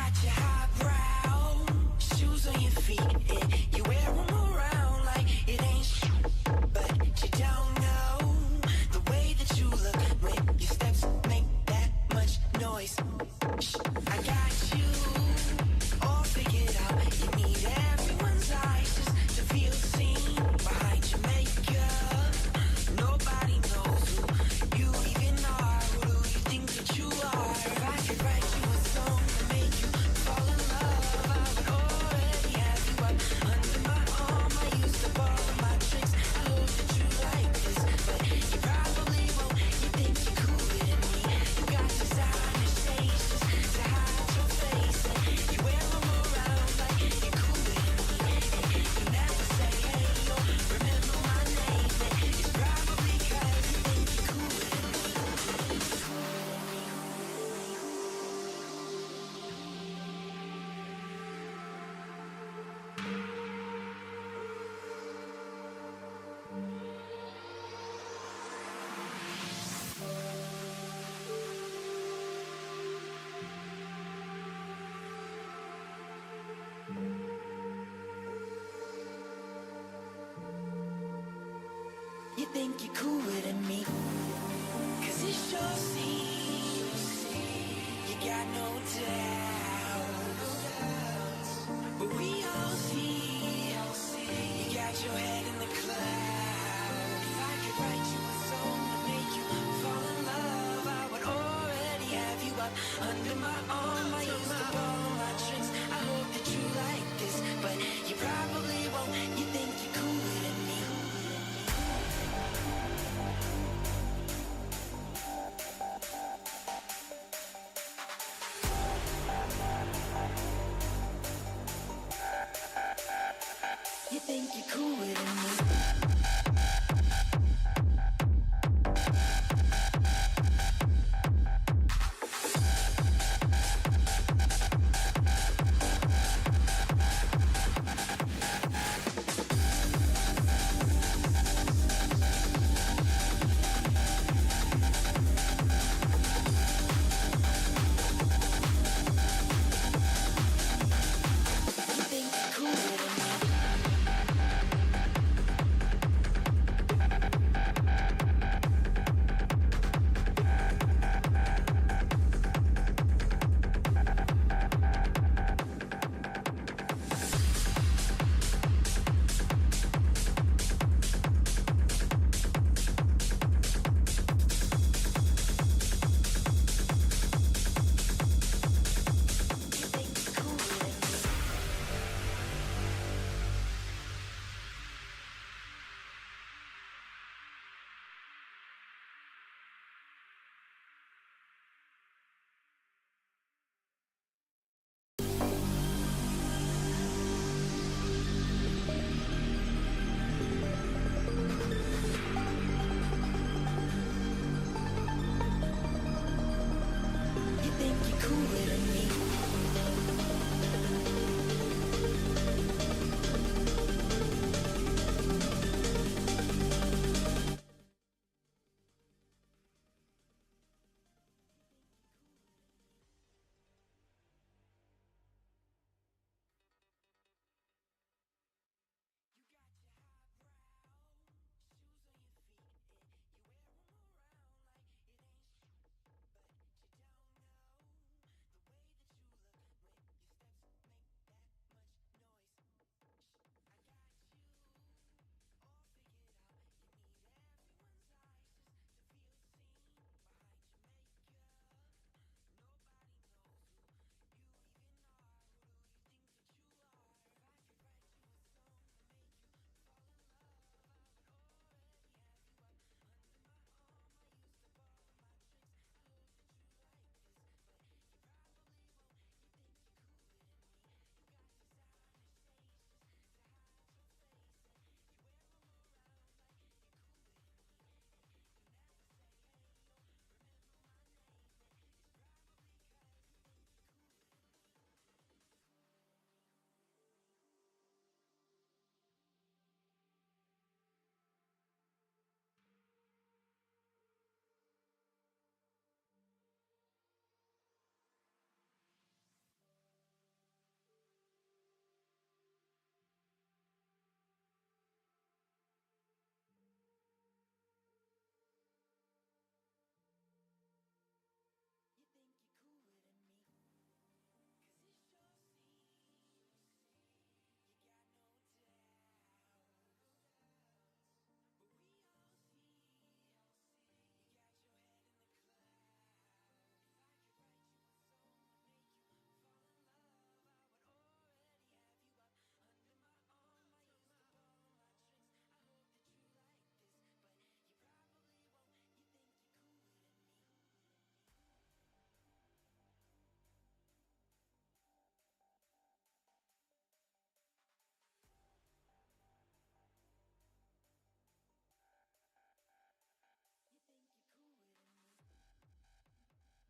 got your highbrow shoes on your feet, and you wear them around like it ain't shit. But you don't know the way that you look when your steps make that much noise. I got you all figured out. You need everyone's eyes just to feel seen behind your makeup. Nobody knows who you even are. Who do you think that you are? If I could write you a song to make you fall in love, I would already have you up under my arm. I used to borrow my tricks. I hope that you like this, but you probably won't. You think you're cooler than me. You got designer shades just to hide your face, and you wear them around like you're cooler than me. And you never say hey or remember my name, and it's probably 'cause you think you're cooler than me. You think you're cooler than me, 'cause it sure seems you got no doubts. But we all see you got your head in the clouds. If I could write you a song to make you fall in love, I would already have you up under my arm. I used to borrow my tricks. I hope that you like this, but you probably won't. You think you're cooler than me. You think you're cooler than me.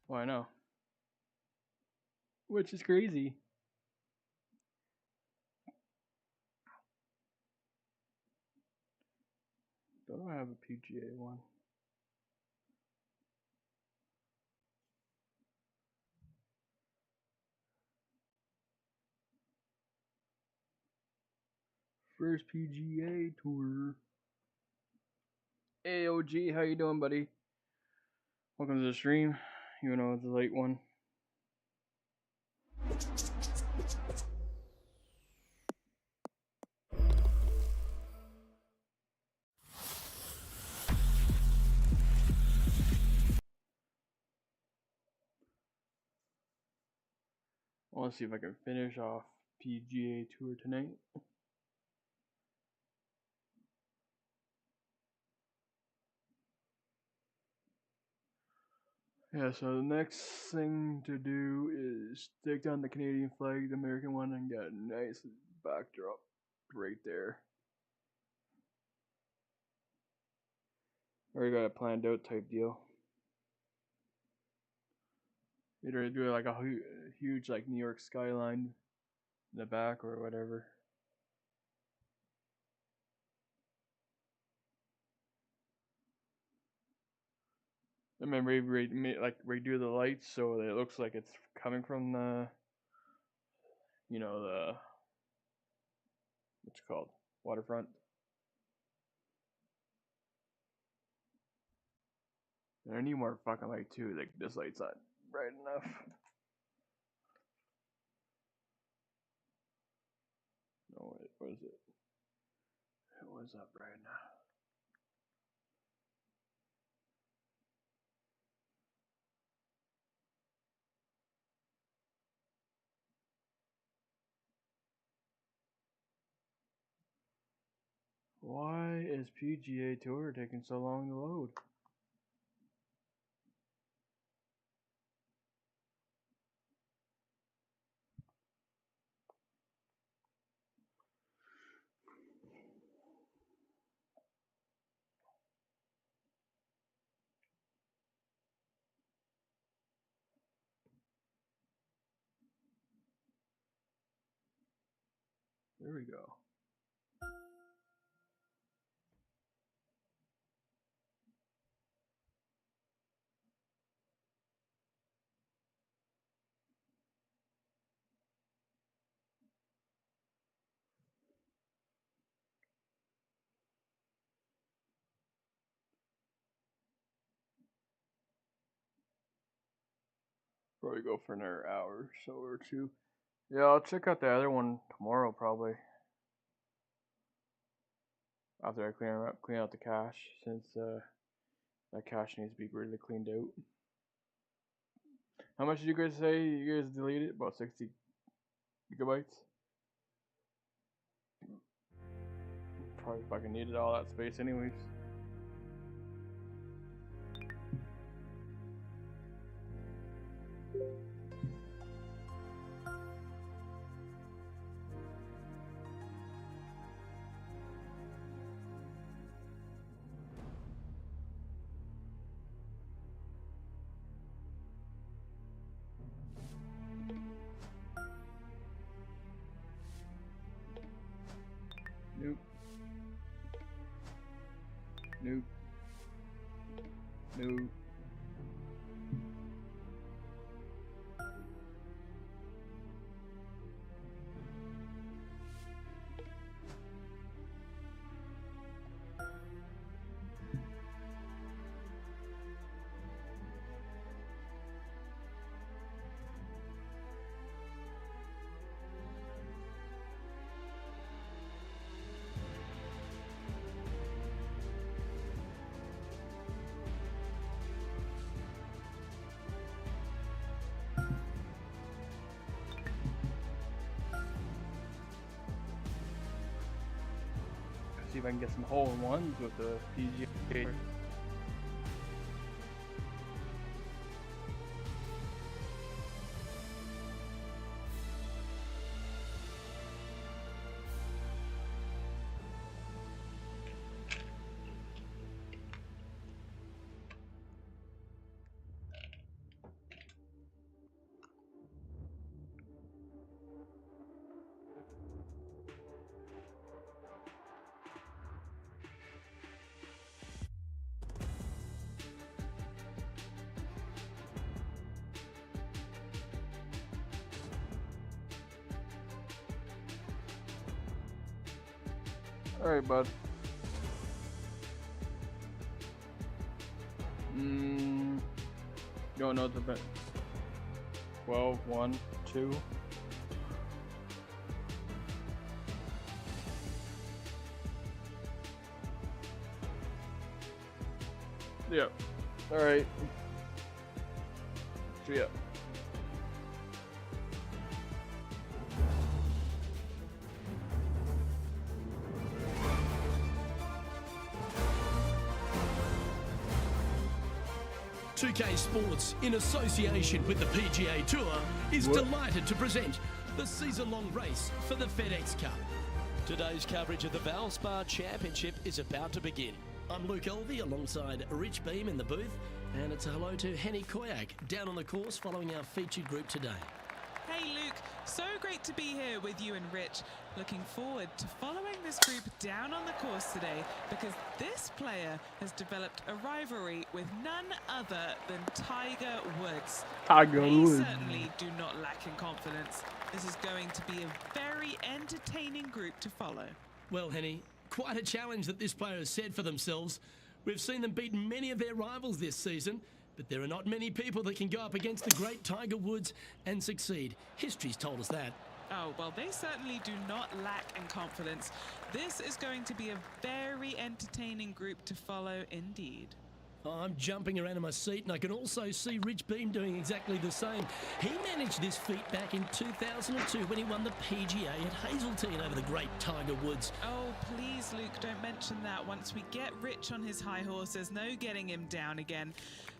Well, I know. Which is crazy. Don't I have a PGA one? First PGA Tour. Hey, OG, how you doing, buddy? Welcome to the stream, even though it's a late one. I want to see if I can finish off PGA Tour tonight. Yeah, so the next thing to do is take down the Canadian flag, the American one, and get a nice backdrop right there. Already got a planned out type deal. Either do like a huge like New York skyline in the back or whatever. And then redo the lights so that it looks like it's coming from the, you know, the, what's it called, waterfront. And I need more fucking light too. Like this light's not bright enough. No, wait, what is it? It was not bright enough. Why is PGA Tour taking so long to load? There we go. Probably go for another hour or so or two. Yeah, I'll check out the other one tomorrow probably. After I clean out the cache, since that cache needs to be really cleaned out. How much did you guys say you guys deleted? About 60 gigabytes? Probably fucking needed all that space anyways. Nope. Nope. Nope. See if I can get some hole-in-ones with the PGA. Alright, bud. Don't know the bet. 12, 1, 2. Yep. Alright. So yeah. .2K Sports, in association with the PGA Tour, is delighted to present the season-long race for the FedEx Cup. Today's coverage of the Valspar Championship is about to begin. I'm Luke Elvey alongside Rich Beam in the booth, and it's a hello to Henny Koyak down on the course following our featured group today. Hey Luke, so great to be here with you and Rich. Looking forward to following this group down on the course today because this player has developed a rivalry with none other than Tiger Woods. They certainly do not lack in confidence. This is going to be a very entertaining group to follow. Well, Henny, quite a challenge that this player has set for themselves. We've seen them beat many of their rivals this season, but there are not many people that can go up against the great Tiger Woods and succeed. History's told us that. Oh, well, they certainly do not lack in confidence. This is going to be a very entertaining group to follow indeed. I'm jumping around in my seat, and I can also see Rich Beam doing exactly the same. He managed this feat back in 2002 when he won the PGA at Hazeltine over the great Tiger Woods. Oh, please, Luke, don't mention that. Once we get Rich on his high horse, there's no getting him down again.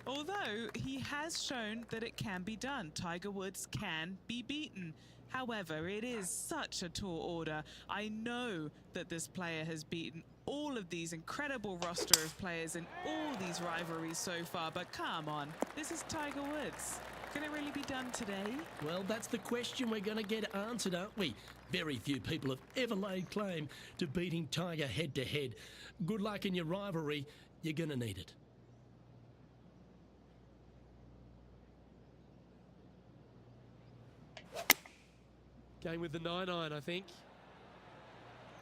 Although he has shown that it can be done. Tiger Woods can be beaten. However, it is such a tall order. I know that this player has beaten all of these incredible roster of players in all these rivalries so far, but come on, this is Tiger Woods. Can it really be done today? Well, that's the question we're going to get answered, aren't we? Very few people have ever laid claim to beating Tiger head-to-head. Good luck in your rivalry. You're going to need it. Going with the 9-iron, I think.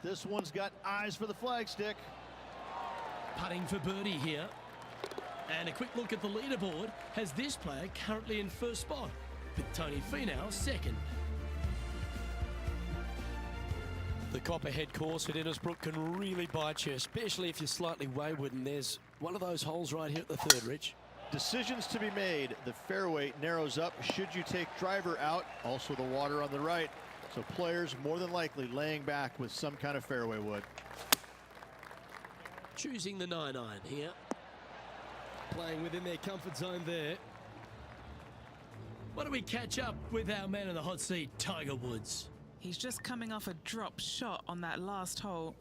This one's got eyes for the flagstick. Putting for birdie here. And a quick look at the leaderboard has this player currently in first spot, with Tony Finau second. The Copperhead course at Innisbrook can really bite you, especially if you're slightly wayward, and there's one of those holes right here at the third, Rich. Decisions to be made. The fairway narrows up. Should you take driver out? Also the water on the right. So players more than likely laying back with some kind of fairway wood. Choosing the 9-iron here. Playing within their comfort zone there. Why don't we catch up with our man in the hot seat, Tiger Woods? He's just coming off a drop shot on that last hole.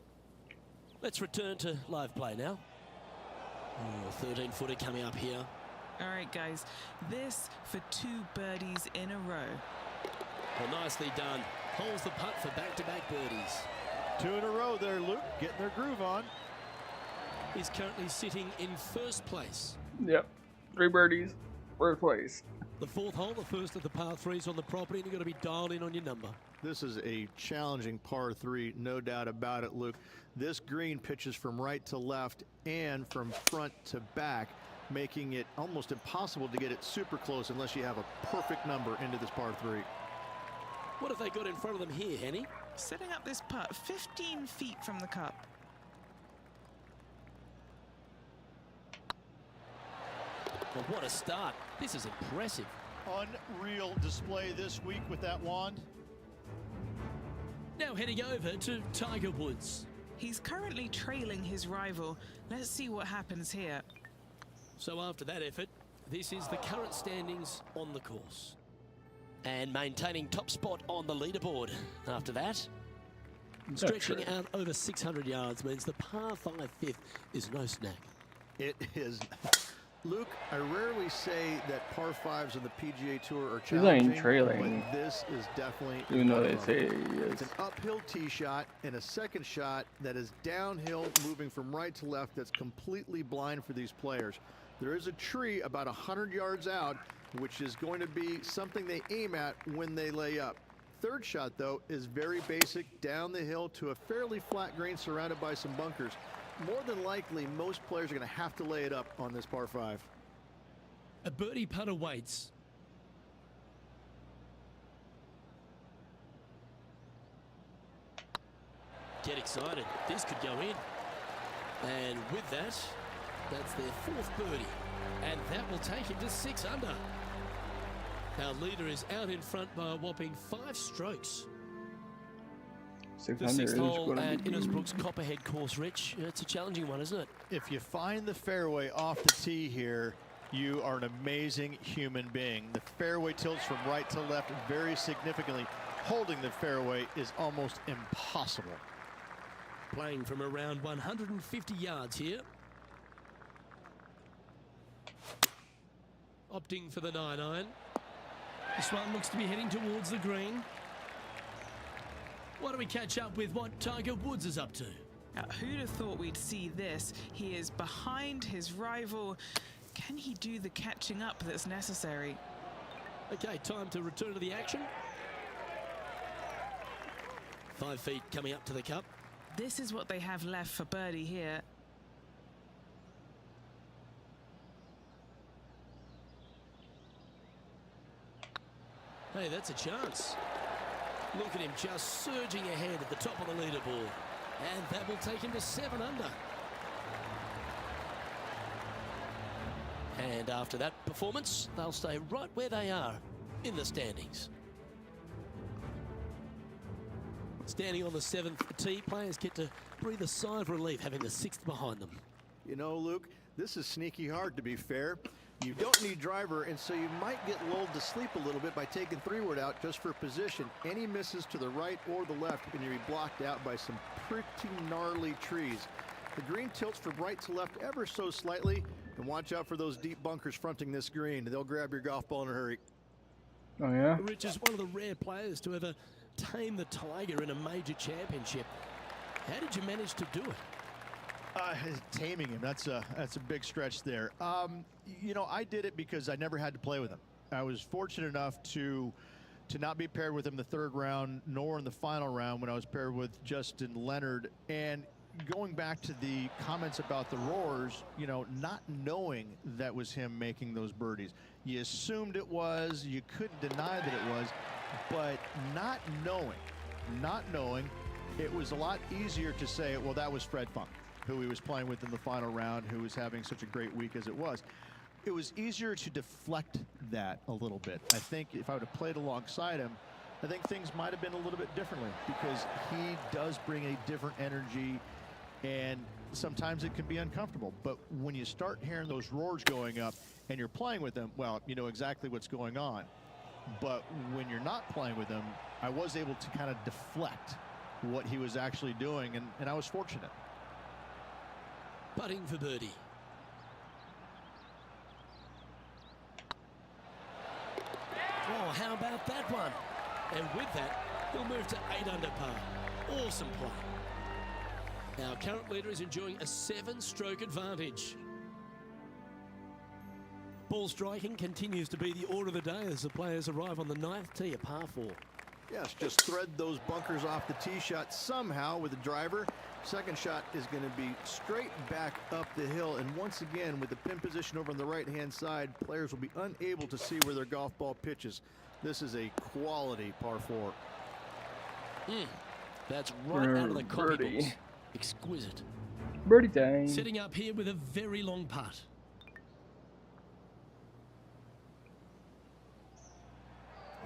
Let's return to live play now. 13-footer coming up here. All right, guys, this for 2 birdies in a row. Well, nicely done. Holds the putt for back-to-back birdies. 2 in a row there, Luke, getting their groove on. He's currently sitting in first place. Yep. 3 birdies, first place. The 4th hole, the first of the par 3s on the property, and you've got to be dialed in on your number. This is a challenging par 3, no doubt about it, Luke. This green pitches from right to left and from front to back, making it almost impossible to get it super close unless you have a perfect number into this par 3. What have they got in front of them here, Henny? Setting up this putt 15 feet from the cup. Well, what a start. This is impressive. Unreal display this week with that wand. Now heading over to Tiger Woods. He's currently trailing his rival. Let's see what happens here. So after that effort, this is the current standings on the course. And maintaining top spot on the leaderboard. After that, stretching out over 600 yards means the par 5 fifth is no snack. It is. Luke, I rarely say that par 5s on the PGA Tour are challenging, ain't trailing. but this is definitely Even though they say it's an uphill tee shot and a second shot that is downhill, moving from right to left, that's completely blind for these players. There is a tree about 100 yards out, which is going to be something they aim at when they lay up. third shot, though, is very basic, down the hill to a fairly flat green surrounded by some bunkers. More than likely, most players are going to have to lay it up on this par 5. A birdie putt awaits. Get excited. This could go in. And with that, that's their 4th birdie. And that will take him to 6 under. Our leader is out in front by a whopping 5 strokes. The 6th hole at Innisbrook's Copperhead course, Rich. It's a challenging one, isn't it? If you find the fairway off the tee here, you are an amazing human being. The fairway tilts from right to left very significantly. Holding the fairway is almost impossible. Playing from around 150 yards here. Opting for the 9-iron. This one looks to be heading towards the green. Why don't we catch up with what Tiger Woods is up to? Now, who'd have thought we'd see this? He is behind his rival. Can he do the catching up that's necessary? Okay, time to return to the action. 5 feet coming up to the cup. This is what they have left for birdie here. Hey, that's a chance. Look at him just surging ahead at the top of the leaderboard. And that will take him to 7 under. And after that performance, they'll stay right where they are in the standings. Standing on the 7th tee, players get to breathe a sigh of relief having the 6th behind them. You know, Luke, this is sneaky hard, to be fair. You don't need driver, and so you might get lulled to sleep a little bit by taking 3-wood out just for position. Any misses to the right or the left, and you'll be blocked out by some pretty gnarly trees. The green tilts from right to left ever so slightly, and watch out for those deep bunkers fronting this green. They'll grab your golf ball in a hurry. Oh, yeah? Rich is one of the rare players to ever tame the Tiger in a major championship. How did you manage to do it? Taming him, that's a big stretch there. You know, I did it because I never had to play with him. I was fortunate enough to not be paired with him the 3rd round, nor in the final round when I was paired with Justin Leonard. And going back to the comments about the roars, you know, not knowing that was him making those birdies. You assumed it was, you couldn't deny that it was, but not knowing, it was a lot easier to say, well, that was Fred Funk, who he was playing with in the final round, who was having such a great week as it was. It was easier to deflect that a little bit. I think if I would have played alongside him, I think things might have been a little bit differently, because he does bring a different energy, and sometimes it can be uncomfortable. But when you start hearing those roars going up and you're playing with them, well, you know exactly what's going on. But when you're not playing with him, I was able to kind of deflect what he was actually doing, and I was fortunate. Putting for birdie. Oh, how about that one? And with that, he'll move to 8 under par. Awesome play. Our current leader is enjoying a 7-stroke advantage. Ball striking continues to be the order of the day as the players arrive on the 9th tee, a par 4. Yes, just thread those bunkers off the tee shot somehow with the driver. Second shot is going to be straight back up the hill, and once again with the pin position over on the right hand side, players will be unable to see where their golf ball pitches. This is a quality par 4. That's right out of the copy books. Exquisite. Birdie time. Sitting up here with a very long putt.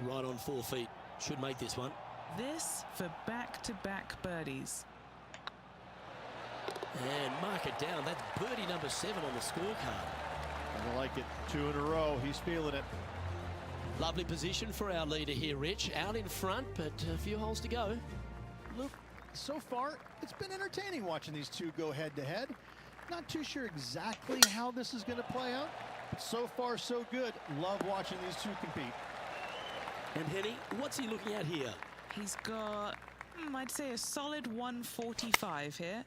Right on 4 feet. Should make this one. This for back-to-back birdies. And mark it down. That's birdie number 7 on the scorecard. I like it. 2 in a row. He's feeling it. Lovely position for our leader here, Rich. Out in front, but a few holes to go. Luke, so far, it's been entertaining watching these two go head-to-head. Not too sure exactly how this is going to play out, but so far, so good. Love watching these two compete. And Henny, what's he looking at here? He's got, I'd say, a solid 145 here.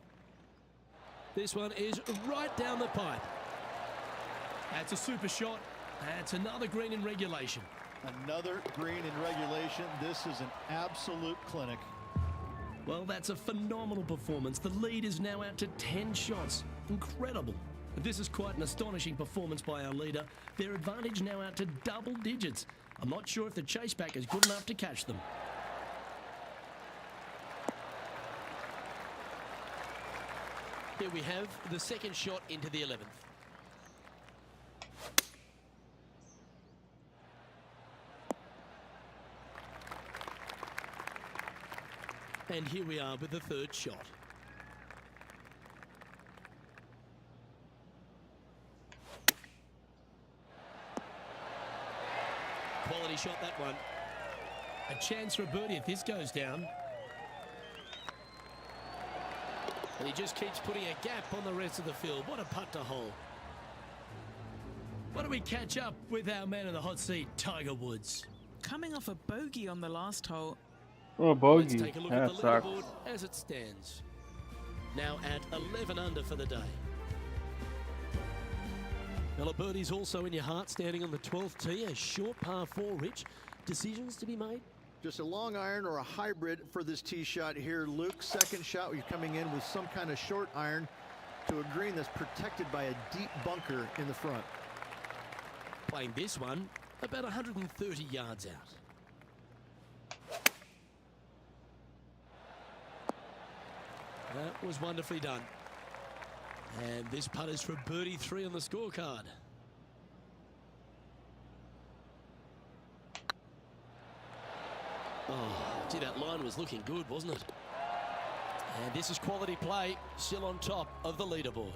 This one is right down the pipe. That's a super shot. That's another green in regulation. Another green in regulation. This is an absolute clinic. Well, that's a phenomenal performance. The lead is now out to 10 shots. Incredible. This is quite an astonishing performance by our leader. Their advantage now out to double digits. I'm not sure if the chase back is good enough to catch them. Here we have the second shot into the 11th. And here we are with the third shot. Quality shot, that one. A chance for a birdie if this goes down. And he just keeps putting a gap on the rest of the field. What a putt to hole. Why don't we catch up with our man in the hot seat, Tiger Woods? Coming off a bogey on the last hole. Oh, bogey. Let's take a look That at the sucks. leaderboard as it stands. Now at 11 under for the day. Well, a birdie's also in your heart, standing on the 12th tee. A short par 4, Rich. Decisions to be made? Just a long iron or a hybrid for this tee shot here, Luke. Second shot, you're coming in with some kind of short iron to a green that's protected by a deep bunker in the front. Playing this one about 130 yards out. That was wonderfully done. And this putt is for birdie 3 on the scorecard. Oh, gee, that line was looking good, wasn't it? And this is quality play, still on top of the leaderboard.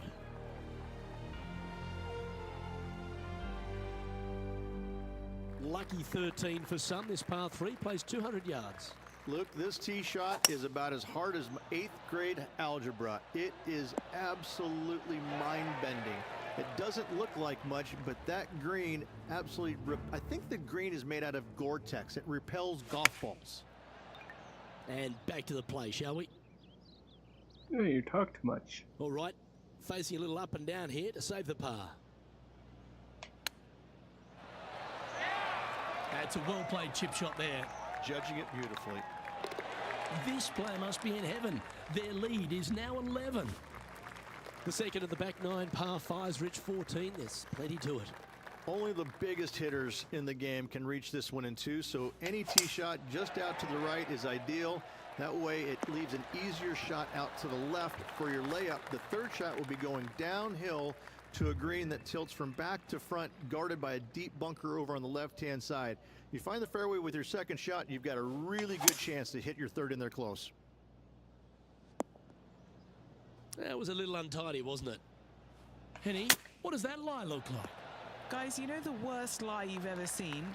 Lucky 13 for some. This par 3 plays 200 yards. Luke, this tee shot is about as hard as 8th grade algebra. It is absolutely mind-bending. It doesn't look like much, but that green absolutely... I think the green is made out of Gore-Tex. It repels golf balls. And back to the play, shall we? Yeah, you talk too much. All right, facing a little up and down here to save the par. That's a well-played chip shot there. Judging it beautifully. This player must be in heaven. Their lead is now 11. The second of the back 9 par 5s, Rich 14. There's plenty to it. Only the biggest hitters in the game can reach this one in 2, so any tee shot just out to the right is ideal. That way it leaves an easier shot out to the left for your layup. The third shot will be going downhill to a green that tilts from back to front, guarded by a deep bunker over on the left-hand side. You find the fairway with your second shot, you've got a really good chance to hit your third in there close. That was a little untidy, wasn't it? Henny, what does that lie look like? Guys, you know the worst lie you've ever seen?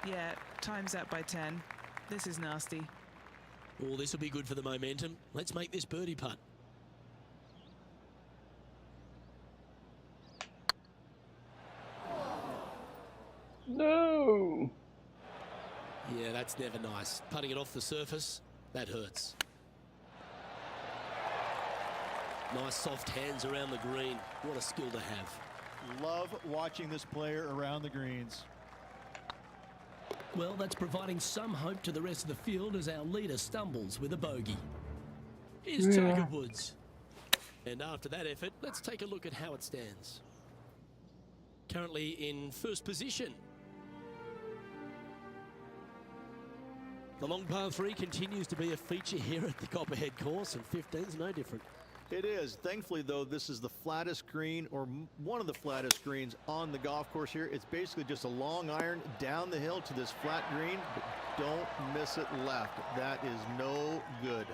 Yeah, times that by 10. This is nasty. Oh, this will be good for the momentum. Let's make this birdie putt. No! Yeah, that's never nice. Putting it off the surface, that hurts. Nice soft hands around the green. What a skill to have. Love watching this player around the greens. Well, that's providing some hope to the rest of the field as our leader stumbles with a bogey. Here's Tiger Woods. And after that effort, let's take a look at how it stands. Currently in first position. The long par 3 continues to be a feature here at the Copperhead course, and 15's no different. It is. Thankfully, though, this is the flattest green, or one of the flattest greens on the golf course here. It's basically just a long iron down the hill to this flat green, but don't miss it left. That is no good.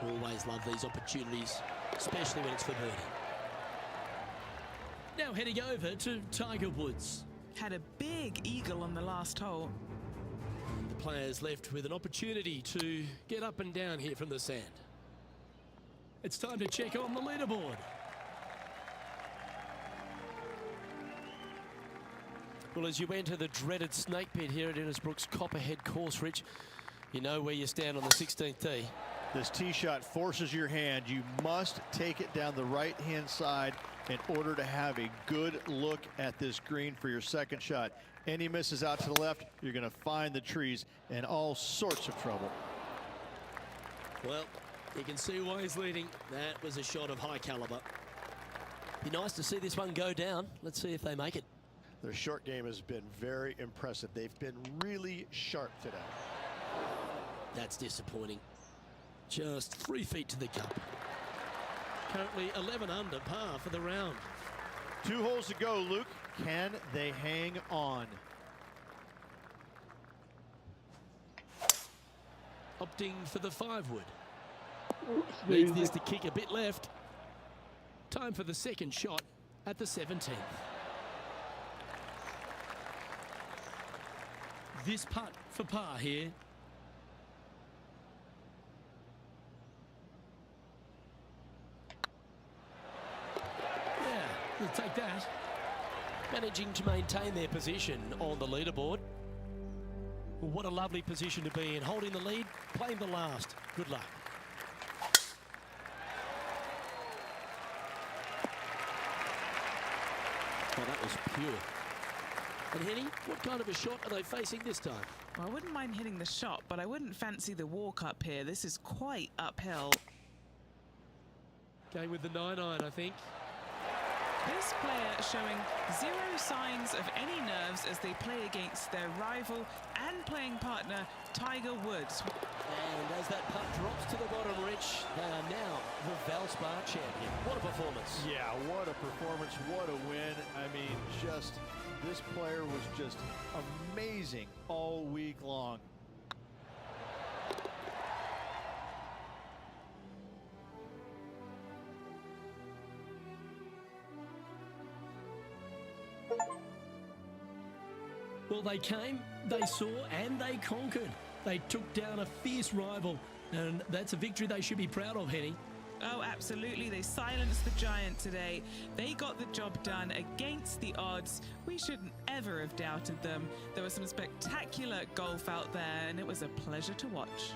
Always love these opportunities, especially when it's for birdie. Now heading over to Tiger Woods. Had a big eagle on the last hole. And the players left with an opportunity to get up and down here from the sand. It's time to check on the leaderboard. Well, as you enter the dreaded snake pit here at Innisbrook's Copperhead course, Rich, you know where you stand on the 16th tee. This tee shot forces your hand. You must take it down the right-hand side in order to have a good look at this green for your second shot. Any misses out to the left, you're going to find the trees in all sorts of trouble. Well, you can see why he's leading. That was a shot of high caliber. Be nice to see this one go down. Let's see if they make it. Their short game has been very impressive. They've been really sharp today. That's disappointing. Just 3 feet to the cup. Currently 11 under par for the round. 2 holes to go, Luke. Can they hang on? Opting for the 5-wood. Oops, Needs daisy. this to kick a bit left. Time for the second shot at the 17th. This putt for par here. Yeah, we'll take that. Managing to maintain their position on the leaderboard. Well, what a lovely position to be in. Holding the lead, playing the last. Good luck. Oh, that was pure. And Henny, what kind of a shot are they facing this time? Well, I wouldn't mind hitting the shot, but I wouldn't fancy the walk up here. This is quite uphill. Going with the 9-iron, I think. This player showing zero signs of any nerves as they play against their rival and playing partner, Tiger Woods. And as that putt drops to the bottom, Rich, they are now the Valspar champion. What a performance. Yeah, what a performance, what a win. I mean, just, this player was just amazing all week long. Well, they came, they saw, and they conquered. They took down a fierce rival, and that's a victory they should be proud of, Henny. Oh, absolutely. They silenced the giant today. They got the job done against the odds. We shouldn't ever have doubted them. There was some spectacular golf out there, and it was a pleasure to watch.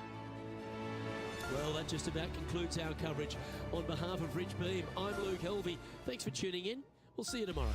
Well, that just about concludes our coverage. On behalf of Rich Beam, I'm Luke Helvey. Thanks for tuning in. We'll see you tomorrow.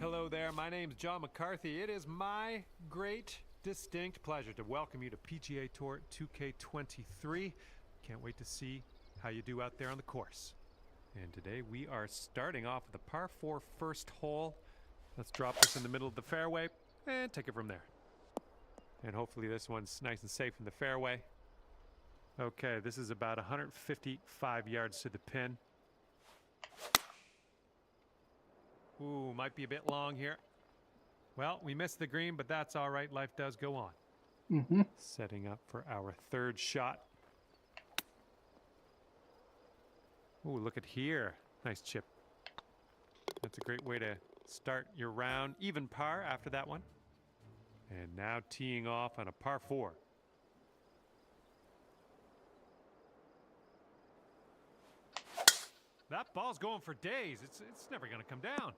Hello there, my name's John McCarthy. It is my great, distinct pleasure to welcome you to PGA Tour 2K23. Can't wait to see how you do out there on the course. And today we are starting off with the par 4 first hole. Let's drop this in the middle of the fairway and take it from there. And hopefully this one's nice and safe in the fairway. Okay, this is about 155 yards to the pin. Ooh, might be a bit long here. Well, we missed the green, but that's all right. Life does go on. Mm-hmm. Setting up for our third shot. Ooh, look at here. Nice chip. That's a great way to start your round. Even par after that one. And now teeing off on a par 4. That ball's going for days. It's never going to come down.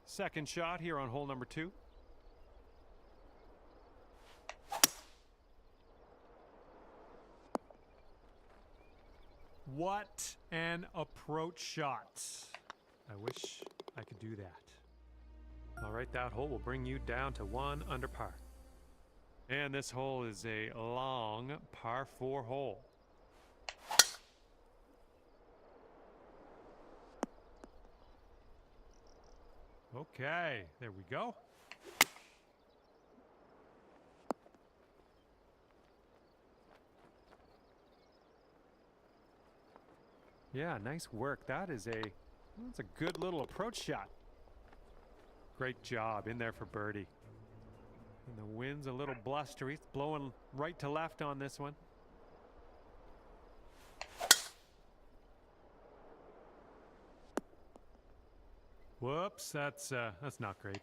Second shot here on hole number 2. What an approach shot. I wish I could do that. All right, that hole will bring you down to 1 under par. And this hole is a long par 4 hole. Okay, there we go. Yeah, nice work. That's a good little approach shot. Great job in there for birdie. And the wind's a little blustery. It's blowing right to left on this one. Whoops, that's not great.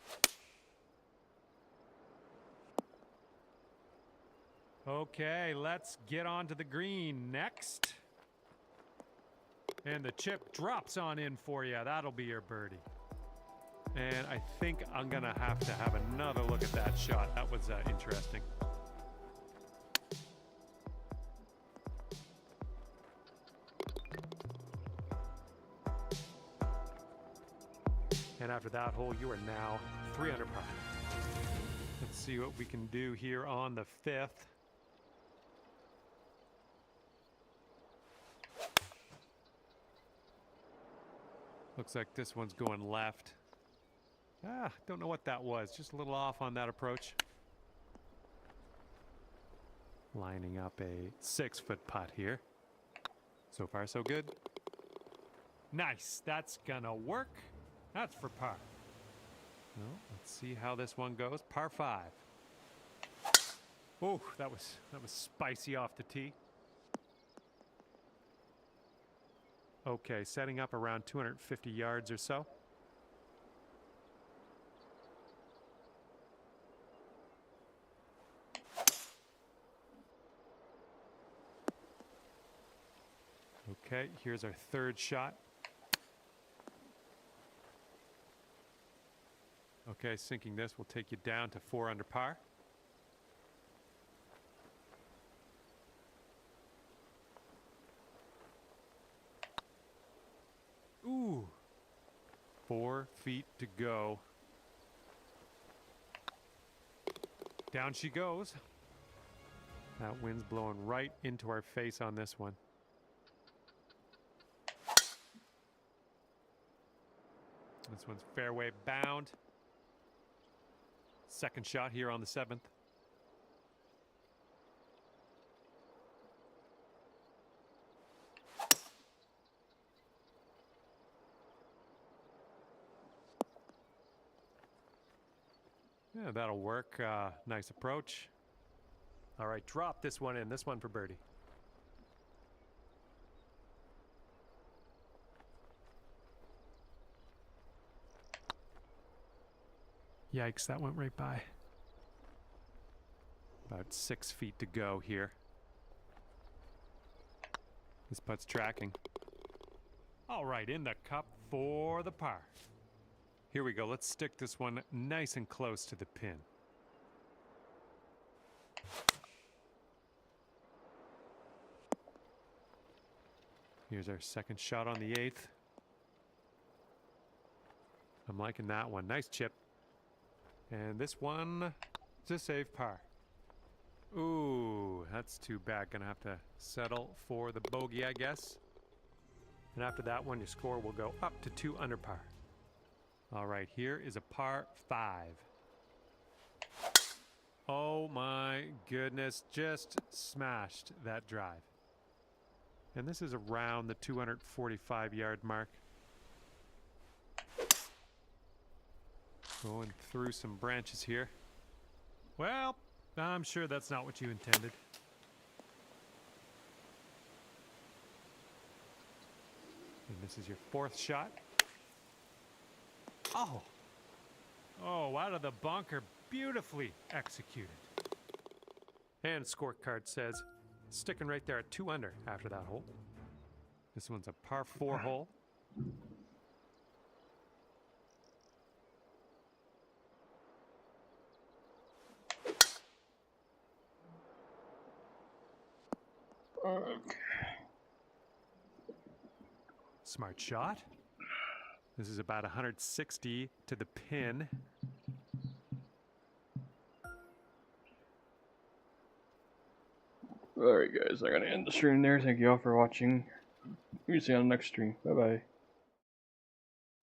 Okay, let's get on to the green next. And the chip drops on in for you. That'll be your birdie. And I think I'm going to have another look at that shot. That was interesting. And after that hole, you are now 3 under par. Let's see what we can do here on the 5th. Looks like this one's going left. Don't know what that was. Just a little off on that approach. Lining up a 6-foot putt here. So far, so good. Nice. That's gonna work. That's for par. Well, let's see how this one goes. Par 5. Oh, that was spicy off the tee. Okay, setting up around 250 yards or so. Okay, here's our third shot. Okay, sinking this will take you down to 4 under par. Ooh, 4 feet to go. Down she goes. That wind's blowing right into our face on this one. This one's fairway bound. Second shot here on the 7th. Yeah, that'll work. Nice approach. All right, drop this one in. This one for birdie. Yikes, that went right by. About 6 feet to go here. This putt's tracking. All right, in the cup for the par. Here we go. Let's stick this one nice and close to the pin. Here's our second shot on the 8th. I'm liking that one. Nice chip. And this one is a safe par. Ooh, that's too bad. Gonna have to settle for the bogey, I guess. And after that one, your score will go up to 2 under par. All right, here is a par 5. Oh my goodness, just smashed that drive. And this is around the 245-yard mark. Going through some branches here. Well, I'm sure that's not what you intended. And this is your fourth shot. Oh! Oh, out of the bunker. Beautifully executed. And scorecard says, sticking right there at 2 under after that hole. This one's a par 4 hole. Okay. Smart shot. This is about 160 to the pin. Alright guys, I'm gonna end the stream there. Thank you all for watching. See you on the next stream. Bye bye.